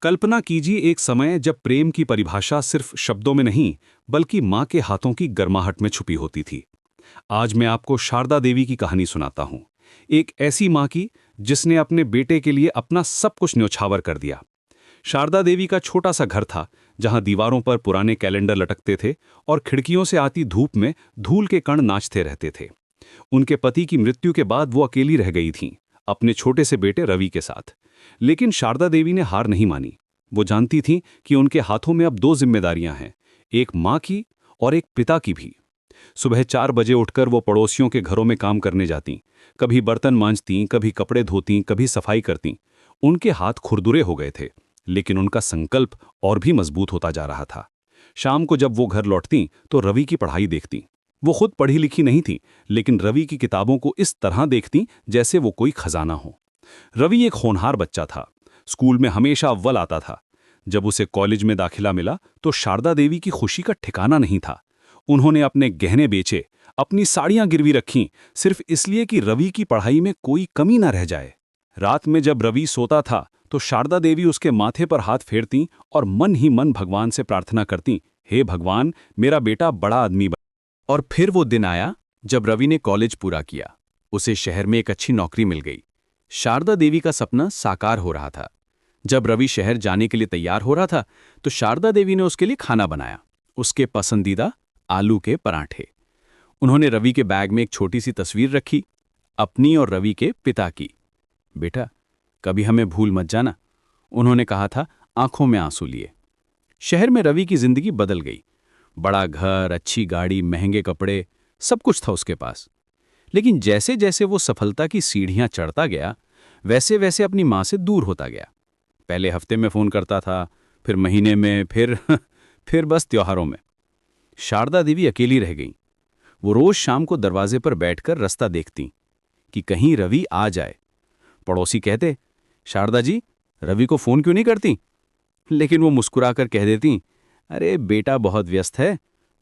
कल्पना कीजिए एक समय जब प्रेम की परिभाषा सिर्फ शब्दों में नहीं बल्कि माँ के हाथों की गर्माहट में छुपी होती थी। आज मैं आपको शारदा देवी की कहानी सुनाता हूँ। एक ऐसी माँ की जिसने अपने बेटे के लिए अपना सब कुछ न्यौछावर कर दिया। शारदा देवी का छोटा सा घर था जहाँ दीवारों पर पुराने कैलेंडर लटकते थे और खिड़कियों से आती धूप में धूल के कण नाचते रहते थे। उनके पति की मृत्यु के बाद वो अकेली रह गई थीं, अपने छोटे से बेटे रवि के साथ। लेकिन शारदा देवी ने हार नहीं मानी। वो जानती थीं कि उनके हाथों में अब दो जिम्मेदारियां हैं, एक माँ की और एक पिता की भी। सुबह 4 बजे उठकर वो पड़ोसियों के घरों में काम करने जातीं, कभी बर्तन मांजतीं, कभी कपड़े धोतीं, कभी सफाई करतीं। उनके हाथ खुरदुरे हो गए थे, लेकिन उनका संकल्प और भी मजबूत होता जा रहा था। शाम को जब वो घर लौटतीं तो रवि की पढ़ाई देखतीं। वो खुद पढ़ी लिखी नहीं थी, लेकिन रवि की किताबों को इस तरह देखतीं जैसे वो कोई खजाना हो। रवि एक होनहार बच्चा था, स्कूल में हमेशा अव्वल आता था। जब उसे कॉलेज में दाखिला मिला तो शारदा देवी की खुशी का ठिकाना नहीं था। उन्होंने अपने गहने बेचे, अपनी साड़ियां गिरवी रखीं, सिर्फ इसलिए कि रवि की पढ़ाई में कोई कमी न रह जाए। रात में जब रवि सोता था तो शारदा देवी उसके माथे पर हाथ फेरतीं और मन ही मन भगवान से प्रार्थना करतीं, हे भगवान, मेरा बेटा बड़ा आदमी बने। और फिर वो दिन आया जब रवि ने कॉलेज पूरा किया। उसे शहर में एक अच्छी नौकरी मिल गई। शारदा देवी का सपना साकार हो रहा था। जब रवि शहर जाने के लिए तैयार हो रहा था तो शारदा देवी ने उसके लिए खाना बनाया, उसके पसंदीदा आलू के पराठे। उन्होंने रवि के बैग में एक छोटी सी तस्वीर रखी, अपनी और रवि के पिता की। बेटा, कभी हमें भूल मत जाना, उन्होंने कहा था, आंखों में आंसू लिए। शहर में रवि की जिंदगी बदल गई। बड़ा घर, अच्छी गाड़ी, महंगे कपड़े, सब कुछ था उसके पास। लेकिन जैसे जैसे वो सफलता की सीढ़ियां चढ़ता गया, वैसे वैसे अपनी मां से दूर होता गया। पहले हफ्ते में फोन करता था, फिर महीने में, फिर बस त्योहारों में। शारदा देवी अकेली रह गईं। वो रोज शाम को दरवाजे पर बैठकर रास्ता देखतीं कि कहीं रवि आ जाए। पड़ोसी कहते, शारदा जी, रवि को फोन क्यों नहीं करती? लेकिन वो मुस्कुराकर कह देती, अरे बेटा बहुत व्यस्त है,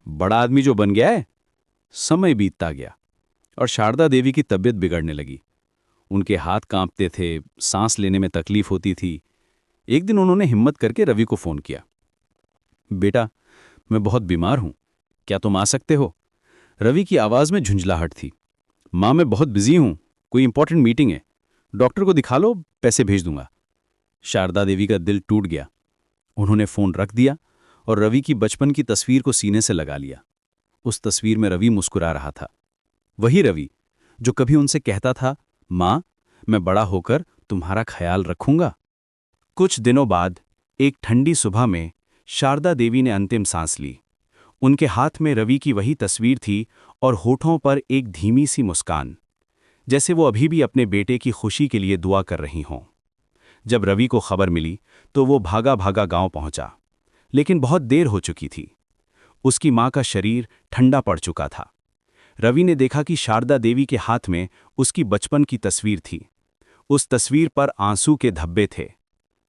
बड़ा आदमी जो बन गया है। समय बीतता गया और शारदा देवी की तबीयत बिगड़ने लगी। उनके हाथ कांपते थे, सांस लेने में तकलीफ होती थी। एक दिन उन्होंने हिम्मत करके रवि को फोन किया। बेटा, मैं बहुत बीमार हूं, क्या तुम आ सकते हो? रवि की आवाज में झुंझलाहट थी। मां, मैं बहुत बिजी हूं, कोई इंपॉर्टेंट मीटिंग है, डॉक्टर को दिखा लो, पैसे भेज दूंगा। शारदा देवी का दिल टूट गया। उन्होंने फोन रख दिया और रवि की बचपन की तस्वीर को सीने से लगा लिया। उस तस्वीर में रवि मुस्कुरा रहा था, वही रवि जो कभी उनसे कहता था, मां, मैं बड़ा होकर तुम्हारा ख्याल रखूंगा। कुछ दिनों बाद एक ठंडी सुबह में शारदा देवी ने अंतिम सांस ली। उनके हाथ में रवि की वही तस्वीर थी और होठों पर एक धीमी सी मुस्कान, जैसे वो अभी भी अपने बेटे की खुशी के लिए दुआ कर रही हों। जब रवि को खबर मिली तो वो भागा भागा गांव पहुंचा, लेकिन बहुत देर हो चुकी थी। उसकी मां का शरीर ठंडा पड़ चुका था। रवि ने देखा कि शारदा देवी के हाथ में उसकी बचपन की तस्वीर थी। उस तस्वीर पर आंसू के धब्बे थे,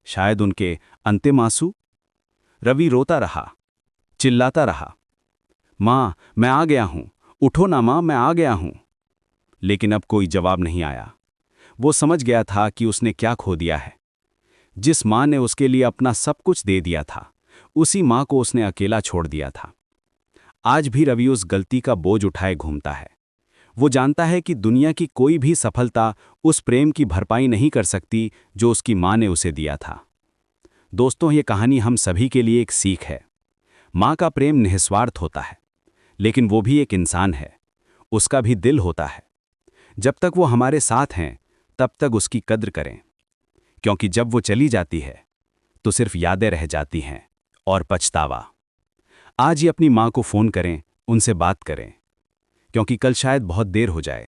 शायद उनके अंतिम आंसू। रवि रोता रहा, चिल्लाता रहा, मां, मैं आ गया हूं, उठो ना मां, मैं आ गया हूं। लेकिन अब कोई जवाब नहीं आया। वो समझ गया था कि उसने क्या खो दिया है। जिस मां ने उसके लिए अपना सब कुछ दे दिया था, उसी मां को उसने अकेला छोड़ दिया था। आज भी रवि उस गलती का बोझ उठाए घूमता है। वो जानता है कि दुनिया की कोई भी सफलता उस प्रेम की भरपाई नहीं कर सकती जो उसकी मां ने उसे दिया था। दोस्तों, ये कहानी हम सभी के लिए एक सीख है। मां का प्रेम निस्वार्थ होता है, लेकिन वो भी एक इंसान है, उसका भी दिल होता है। जब तक वो हमारे साथ हैं, तब तक उसकी कद्र करें, क्योंकि जब वो चली जाती है तो सिर्फ यादें रह जाती हैं और पछतावा। आज ही अपनी मां को फोन करें, उनसे बात करें, क्योंकि कल शायद बहुत देर हो जाए।